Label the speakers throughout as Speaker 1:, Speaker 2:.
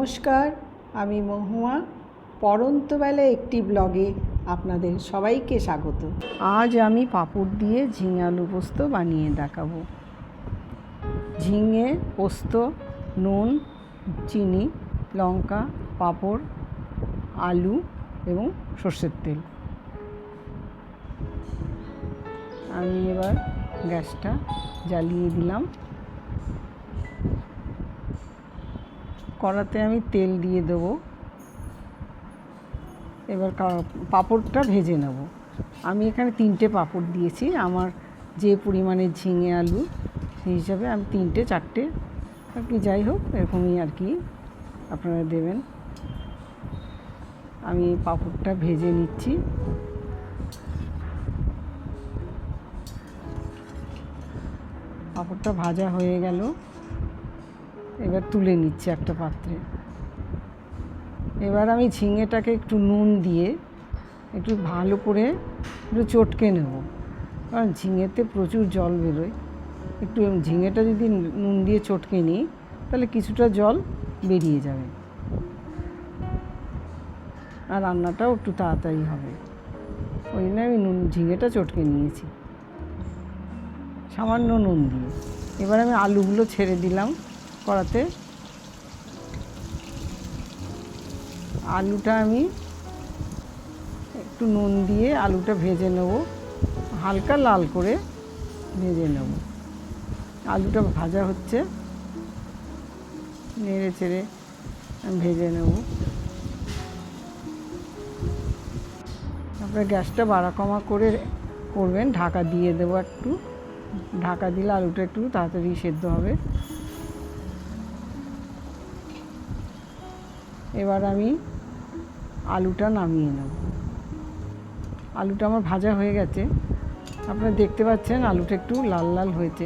Speaker 1: নমস্কার, আমি মহুয়া। পড়ন্তবেলা একটি ব্লগে আপনাদের সবাইকে স্বাগত। আজ আমি পাঁপড় দিয়ে ঝিঙে আলু পোস্ত বানিয়ে দেখাবো। ঝিঙে পোস্ত, নুন, চিনি, লঙ্কা, পাঁপড়, আলু এবং সর্ষের তেল। আমি এবার গ্যাসটা জ্বালিয়ে দিলাম। কড়াতে আমি তেল দিয়ে দেবো। এবার পাঁপড়টা ভেজে নেব। আমি এখানে 3টে পাঁপড় দিয়েছি। আমার যে পরিমাণে ঝিঙে আলু সেই হিসাবে আমি 3টে 4টে আর কি, যাই হোক এরকমই আর কি আপনারা দেবেন। আমি পাঁপড়টা ভেজে নিচ্ছি। পাঁপড়টা ভাজা হয়ে গেল, এবার তুলে নিচ্ছি একটা পাত্রে। এবার আমি ঝিঙেটাকে একটু নুন দিয়ে একটু ভালো করে একটু চটকে নেব, কারণ ঝিঙেতে প্রচুর জল বেরোয়। একটু ঝিঙেটা যদি নুন দিয়ে চটকে নিই তাহলে কিছুটা জল বেরিয়ে যাবে আর রান্নাটাও একটু তাড়াতাড়ি হবে। ওই জন্য আমি ঝিঙেটা চটকে নিয়েছি সামান্য নুন দিয়ে। এবার আমি আলুগুলো ছেড়ে দিলাম কড়াতে। আলুটা আমি একটু নুন দিয়ে আলুটা ভেজে নেব, হালকা লাল করে ভেজে নেব। আলুটা ভাজা হচ্ছে, নেড়ে চেড়ে ভেজে নেব। তারপরে গ্যাসটা বাড়া কমা করে করবেন, ঢাকা দিয়ে দেবো একটু। ঢাকা দিলে আলুটা একটু তাড়াতাড়ি সেদ্ধ হবে। এবার আমি আলুটা নামিয়ে নেব। আলুটা আমার ভাজা হয়ে গেছে, আপনারা দেখতে পাচ্ছেন আলুটা একটু লাল লাল হয়েছে,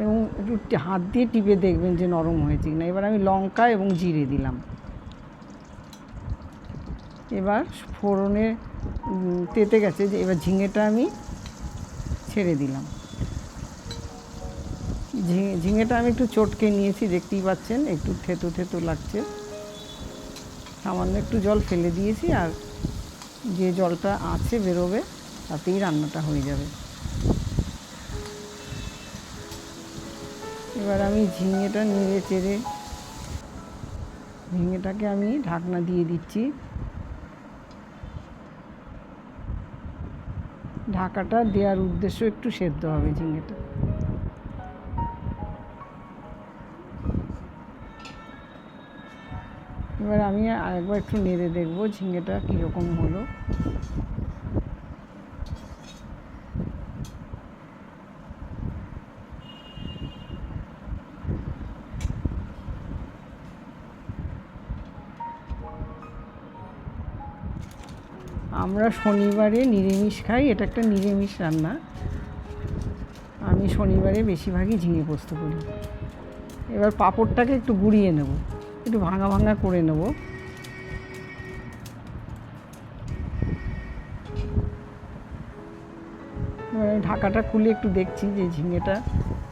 Speaker 1: এবং একটু হাত দিয়ে টিপে দেখবেন যে নরম হয়েছে কিনা। এবার আমি লঙ্কা এবং জিরে দিলাম। এবার ফোড়নে তেতে গেছে, যে এবার ঝিঙেটা আমি ছেড়ে দিলাম। ঝিঙেটা আমি একটু চটকে নিয়েছি, দেখতেই পাচ্ছেন একটু থেতো থেতো লাগছে। সামান্য একটু জল ফেলে দিয়েছি, আর যে জলটা আছে বেরোবে তাতেই রান্নাটা হয়ে যাবে। এবার আমি ঝিঙেটা নেড়ে চেড়ে ঝিঙেটাকে আমি ঢাকনা দিয়ে দিচ্ছি। ঢাকাটা দেওয়ার উদ্দেশ্য একটু সেদ্ধ হবে ঝিঙেটা। এবার আমি আরেকবার একটু নেড়ে দেখব ঝিঙেটা কীরকম হলো। আমরা শনিবারে নিরামিষ খাই, এটা একটা নিরামিষ রান্না। আমি শনিবারে বেশিরভাগই ঝিঙে পোস্ত করি। এবার পাঁপড়টাকে একটু গুঁড়িয়ে নেব, একটু ভাঙা ভাঙা করে নেব। এবার আমি ঢাকাটা খুলে একটু দেখছি যে ঝিঙেটা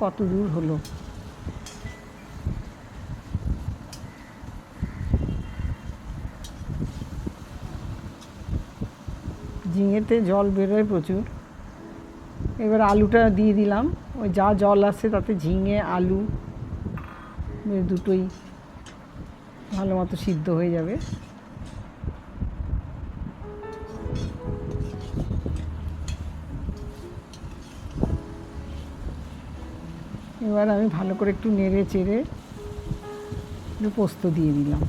Speaker 1: কত দূর হলো। ঝিঙেতে জল বেরোয় প্রচুর। এবার আলুটা দিয়ে দিলাম। ওই যা জল আসছে তাতে ঝিঙে আলু দুটোই ভালো মতো সিদ্ধ হয়ে যাবে। এবার আমি ভালো করে একটু নেড়ে চেড়ে একটু পোস্ত দিয়ে দিলাম।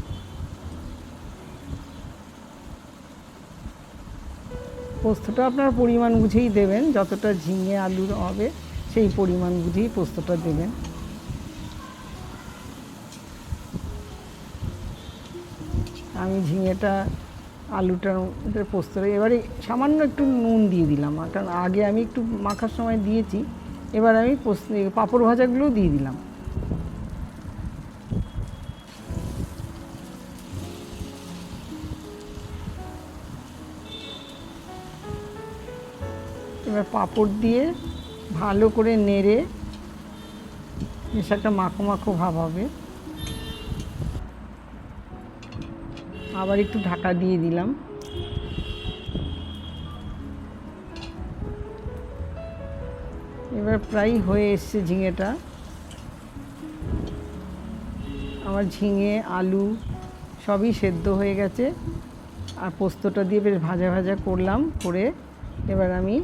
Speaker 1: পোস্তটা আপনার পরিমাণ বুঝেই দেবেন, যতটা ঝিঙে আলুর হবে সেই পরিমাণ বুঝেই পোস্তটা দেবেন। আমি ঝিঙেটা আলুটার পোস্তটা এবারে সামান্য একটু নুন দিয়ে দিলাম, কারণ আগে আমি একটু মাখার সময় দিয়েছি। এবার আমি পাঁপড় ভাজাগুলোও দিয়ে দিলাম। এবার পাঁপড় দিয়ে ভালো করে নেড়ে বেশ একটা মাখো মাখো ভাব হবে। আবার একটু ঢাকা দিয়ে দিলাম। এবার প্রায় হয়ে এসছে ঝিঙেটা। আমার ঝিঙে আলু সবই সেদ্ধ হয়ে গেছে, আর পোস্তটা দিয়ে বেশ ভাজা ভাজা করলাম, করে এবার আমি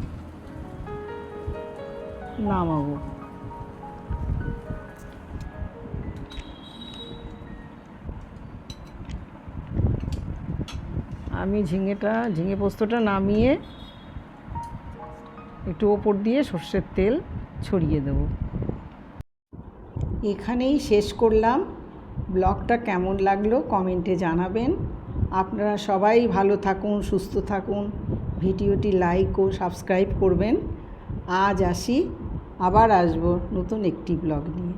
Speaker 1: নামাবো। আমি ঝিঙে পোস্তটা নামিয়ে একটু ওপর দিয়ে সর্ষের তেল ছড়িয়ে দেব। এখানেই শেষ করলাম। ব্লগটা কেমন লাগলো কমেন্টে জানাবেন। আপনারা সবাই ভালো থাকুন, সুস্থ থাকুন। ভিডিওটি লাইক ও সাবস্ক্রাইব করবেন। আজ আসি, আবার আসবো নতুন একটি ব্লগ নিয়ে।